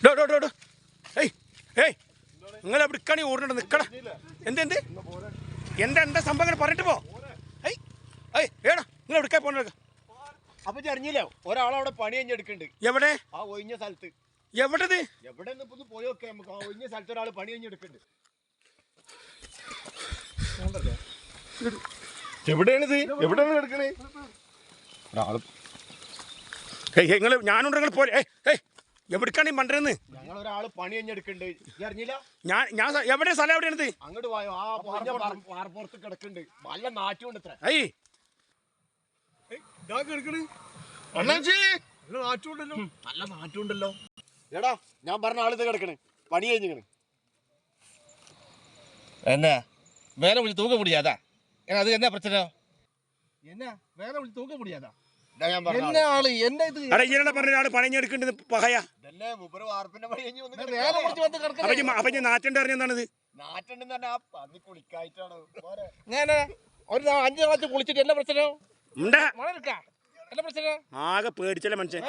ഡോ ഡോ ഡോ ഡോ ഏയ് ഏയ് നിങ്ങൾ എവിടെക്കാണ് ഓടുന്നുണ്ട് നിൽക്കട എന്ത് എന്ത് എന്താ എന്താ സംഭവങ്ങൾ പറഞ്ഞിട്ട് പോ ഏയ് ഏയ് ഏടാ നിങ്ങൾ എവിടേക്കാ പോകണത് അപ്പൊ അറിഞ്ഞില്ലോ ഒരാളവിടെ പണി കഴിഞ്ഞെടുക്കുന്നുണ്ട് എവിടെ ആ ഒഴിഞ്ഞ സ്ഥലത്ത് എവിടത് എവിടെ ഒന്ന് പോയോക്കെ നമുക്ക് ആ ഒഴിഞ്ഞ സ്ഥലത്ത് ഒരാൾ പണി കഴിഞ്ഞെടുക്കുന്നുണ്ട് എവിടെയാണിത് എവിടെയാണ് എടുക്കണേ ഒരാള് നിങ്ങൾ ഞാനുണ്ട് നിങ്ങൾ പോലെ ഏയ് ഏയ് എവിടേക്കാണ് ഈ മണ്ടരെന്ന് ഞങ്ങൾ ഒരാള് പണി കഴിഞ്ഞെടുക്കുന്നുണ്ട് അറിഞ്ഞില്ല ഞാൻ എവിടെ സ്ഥലം എവിടെയാണത് അങ്ങോട്ട് പോയോ ആ പാറപ്പുറത്ത് കിടക്കുന്നുണ്ട് നല്ല നാറ്റുണ്ട് ഇത്ര നല്ല നാറ്റുണ്ടല്ലോ എടാ ഞാൻ പറഞ്ഞ ആളിത് കിടക്കണ് പണി കഴിഞ്ഞിക്കണ് என்ன வேலை முடிச்சு தூக்க முடியாதா ஏன்னா அது என்ன பிரச்சனை என்ன வேலை முடிச்சு தூக்க முடியாதா ഞാൻ പറഞ്ഞ என்ன ஆளு என்ன இது അടേ ഇങ്ങനെ പറഞ്ഞ ഒരാൾ പണിഞ്ഞെടുക്കേണ്ടത് പകയാ ഇതല്ലേ മൂപ്പര് വാർപ്പിന്റെ പണി കഴിഞ്ഞ് വന്ന് வேலை முடிச்சு வந்து கிடக்குறேன் അപ്പൊ ഞാൻ നാറ്റേണ്ട അറിഞ്ഞെന്താണിത് നാറ്റുണ്ടെന്ന് പറഞ്ഞാ പന്നി കുളിക്കായിട്ടാണ് പോരെ என்ன ஒரு 5 நாள் குளிச்சிட்டு என்ன பிரச்சனை ഉണ്ടാ மழை இருக்கா என்ன பிரச்சனை ആകെ പേടിച്ചല്ലേ മനുഷ്യൻ